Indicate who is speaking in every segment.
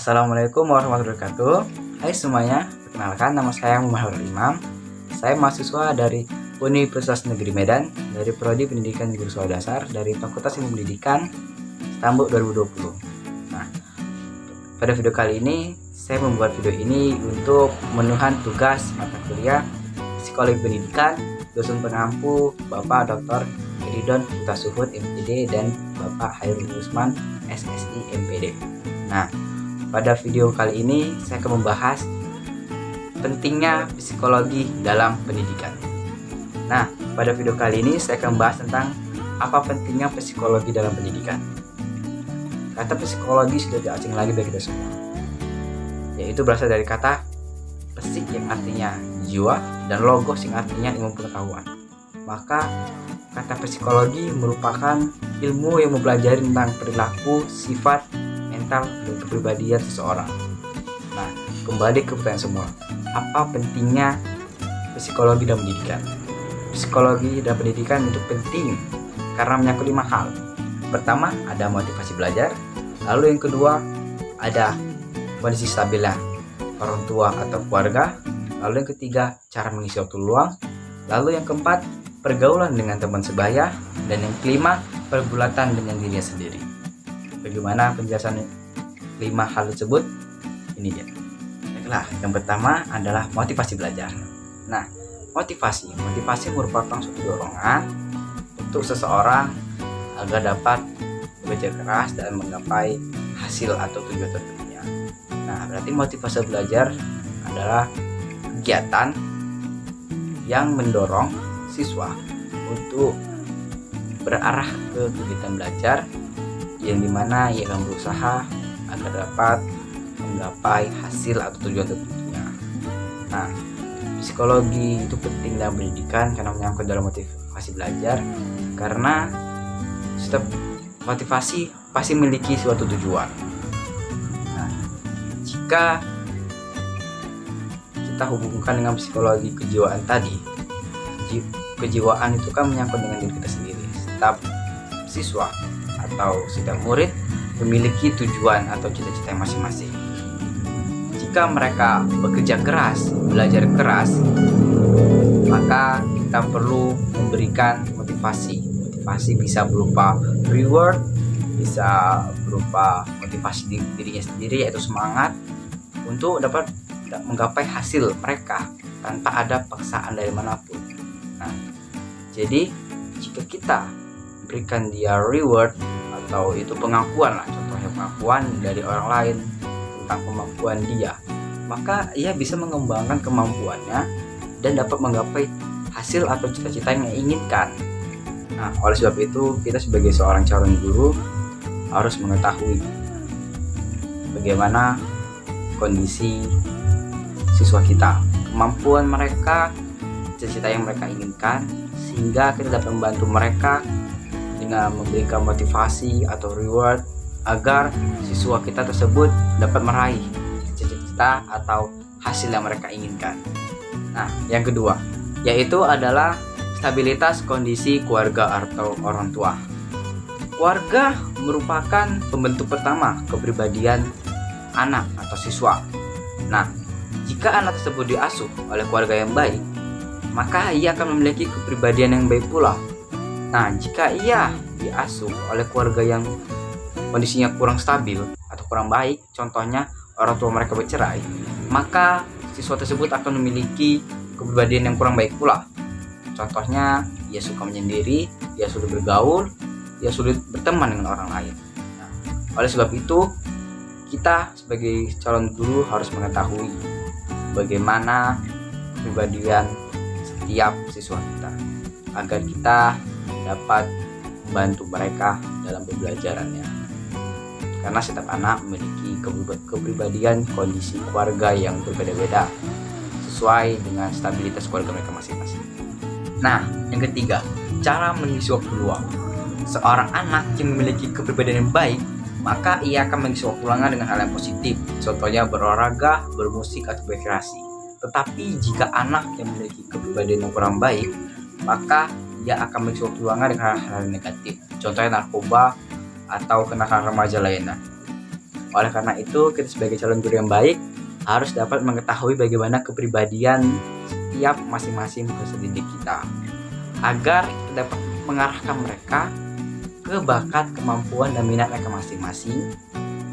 Speaker 1: Assalamualaikum warahmatullahi wabarakatuh. Hai semuanya, perkenalkan nama saya Muhammad Imam. Saya mahasiswa dari Universitas Negeri Medan dari Prodi Pendidikan Guru Sekolah Dasar dari Fakultas Ilmu Pendidikan Stambuk 2020. Nah, pada video kali ini saya membuat video ini untuk memenuhi tugas mata kuliah Psikologi Pendidikan dosen pengampu Bapak Dr. Eridon Putasuhud MPD dan Bapak Hairul Usman SSI MPD. Nah, pada video kali ini saya akan membahas pentingnya psikologi dalam pendidikan. Nah, pada video kali ini saya akan membahas tentang apa pentingnya psikologi dalam pendidikan. Kata psikologi sudah tidak asing lagi bagi kita semua, yaitu berasal dari kata psik yang artinya jiwa dan logos yang artinya ilmu pengetahuan. Maka kata psikologi merupakan ilmu yang mempelajari tentang perilaku, sifat, mental, dan kepribadian seseorang. Nah, kembali ke pertanyaan semua, apa pentingnya psikologi dalam pendidikan? Psikologi dalam pendidikan itu penting karena menyangkut 5 hal. Pertama, ada motivasi belajar. Lalu yang kedua, ada kondisi stabilnya orang tua atau keluarga. Lalu yang ketiga, cara mengisi waktu luang. Lalu yang keempat, pergaulan dengan teman sebaya. Dan yang kelima, pergulatan dengan dirinya sendiri. Bagaimana penjelasan 5 hal tersebut? Ini dia. Baiklah, yang pertama adalah motivasi belajar. Nah, motivasi merupakan suatu dorongan untuk seseorang agar dapat bekerja keras dan menggapai hasil atau tujuan tertentunya. Nah, berarti motivasi belajar adalah kegiatan yang mendorong siswa untuk berarah ke kegiatan belajar yang dimana ia akan berusaha agar dapat menggapai hasil atau tujuan tertentunya. Nah, psikologi itu penting dalam pendidikan karena menyangkut dalam motivasi belajar, karena setiap motivasi pasti memiliki suatu tujuan. Nah, jika kita hubungkan dengan psikologi kejiwaan tadi, kejiwaan itu kan menyangkut dengan diri kita sendiri. Setiap siswa atau setiap murid memiliki tujuan atau cita-cita masing-masing. Jika mereka bekerja keras, belajar keras, maka kita perlu memberikan motivasi. Motivasi bisa berupa reward, bisa berupa motivasi dirinya sendiri, yaitu semangat untuk dapat menggapai hasil mereka tanpa ada paksaan dari manapun. Nah, jadi jika kita berikan dia reward atau itu pengakuan lah, contohnya pengakuan dari orang lain tentang kemampuan dia, maka ia bisa mengembangkan kemampuannya dan dapat menggapai hasil atau cita-cita yang ia inginkan. Nah, oleh sebab itu kita sebagai seorang calon guru harus mengetahui bagaimana kondisi siswa kita, kemampuan mereka, cita-cita yang mereka inginkan, sehingga kita dapat membantu mereka dengan memberikan motivasi atau reward agar siswa kita tersebut dapat meraih cita-cita atau hasil yang mereka inginkan. Nah, yang kedua yaitu adalah stabilitas kondisi keluarga atau orang tua. Keluarga merupakan pembentuk pertama kepribadian anak atau siswa. Nah, jika anak tersebut diasuh oleh keluarga yang baik, maka ia akan memiliki kepribadian yang baik pula. Nah, jika ia diasuh oleh keluarga yang kondisinya kurang stabil atau kurang baik, contohnya orang tua mereka bercerai, maka siswa tersebut akan memiliki kepribadian yang kurang baik pula. Contohnya, ia suka menyendiri, ia sulit bergaul, ia sulit berteman dengan orang lain. Nah, oleh sebab itu, kita sebagai calon guru harus mengetahui bagaimana kepribadian setiap siswa kita agar kita dapat membantu mereka dalam pembelajarannya. Karena setiap anak memiliki kepribadian kondisi keluarga yang berbeda-beda sesuai dengan stabilitas keluarga mereka masing-masing. Nah, yang ketiga, cara mengisi waktu luang. Seorang anak yang memiliki kepribadian yang baik, maka ia akan mengisi waktu luangnya dengan hal yang positif, contohnya berolahraga, bermusik, atau berkreasi. Tetapi jika anak yang memiliki kepribadian yang kurang baik, maka ia akan mengisi waktu luangnya dengan hal-hal negatif, contohnya narkoba atau kenakalan remaja lainnya. Oleh karena itu, kita sebagai calon guru yang baik harus dapat mengetahui bagaimana kepribadian setiap masing-masing peserta didik kita, agar kita dapat mengarahkan mereka ke bakat, kemampuan, dan minat mereka masing-masing,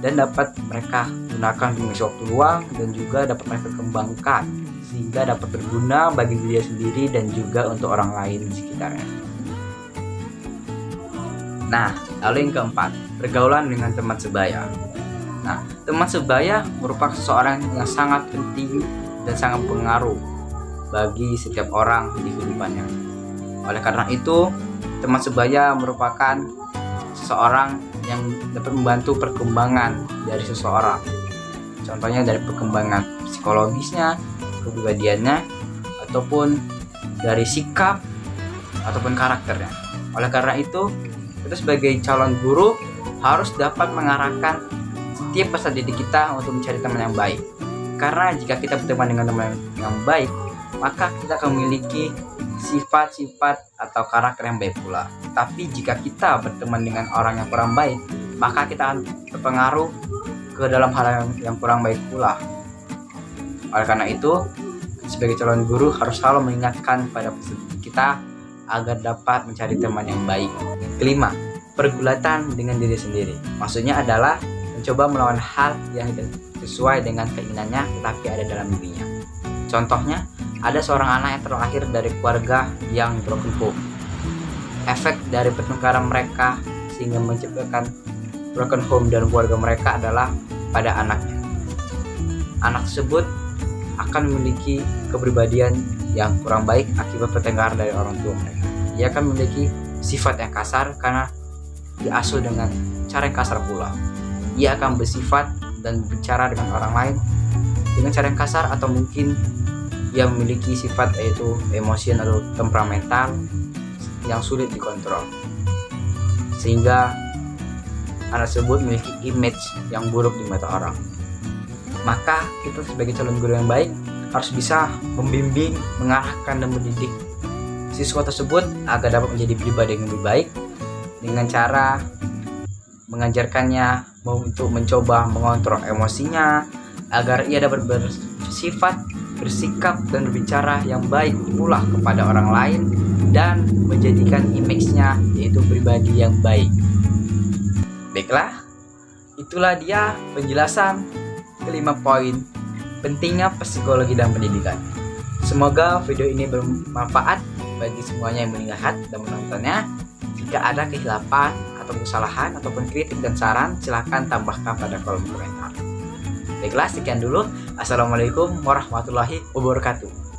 Speaker 1: dan dapat mereka gunakan mengisi waktu luang dan juga dapat mereka kembangkan sehingga dapat berguna bagi diri sendiri dan juga untuk orang lain di sekitarnya. Nah, lalu yang keempat, pergaulan dengan teman sebaya. Nah, teman sebaya merupakan seseorang yang sangat penting dan sangat berpengaruh bagi setiap orang di kehidupannya. Oleh karena itu, teman sebaya merupakan seseorang yang dapat membantu perkembangan dari seseorang. Contohnya dari perkembangan psikologisnya, kepribadiannya, ataupun dari sikap ataupun karakternya. Oleh karena itu, kita sebagai calon guru harus dapat mengarahkan setiap peserta didik kita untuk mencari teman yang baik. Karena jika kita berteman dengan teman yang baik, maka kita akan memiliki sifat-sifat atau karakter yang baik pula. Tapi jika kita berteman dengan orang yang kurang baik, maka kita akan terpengaruh ke dalam hal yang kurang baik pula. Oleh karena itu, sebagai calon guru harus selalu mengingatkan pada peserta didik kita agar dapat mencari teman yang baik. Kelima, pergulatan dengan diri sendiri. Maksudnya adalah mencoba melawan hal yang tidak sesuai dengan keinginannya tetapi ada dalam dirinya. Contohnya, ada seorang anak yang terlahir dari keluarga yang broken home. Efek dari pertengkaran mereka sehingga menciptakan broken home dan keluarga mereka adalah pada anaknya. Anak tersebut akan memiliki kepribadian yang kurang baik akibat pertengkaran dari orang tua mereka. Ia akan memiliki sifat yang kasar karena diasuh dengan cara yang kasar pula. Ia akan bersifat dan bicara dengan orang lain dengan cara yang kasar, atau mungkin ia memiliki sifat yaitu emosi atau temperamental yang sulit dikontrol, sehingga anak tersebut memiliki image yang buruk di mata orang. Maka kita sebagai calon guru yang baik harus bisa membimbing, mengarahkan, dan mendidik siswa tersebut agar dapat menjadi pribadi yang lebih baik dengan cara mengajarkannya untuk mencoba mengontrol emosinya agar ia dapat bersifat, bersikap, dan berbicara yang baik pula kepada orang lain dan menjadikan image-nya yaitu pribadi yang baik. Baiklah, itulah dia penjelasan kelima poin pentingnya psikologi dan pendidikan. Semoga video ini bermanfaat bagi semuanya yang melihat dan menontonnya. Jika ada kehilapan atau kesalahan ataupun kritik dan saran, silahkan tambahkan pada kolom komentar. Baiklah, sekian dulu. Assalamualaikum warahmatullahi wabarakatuh.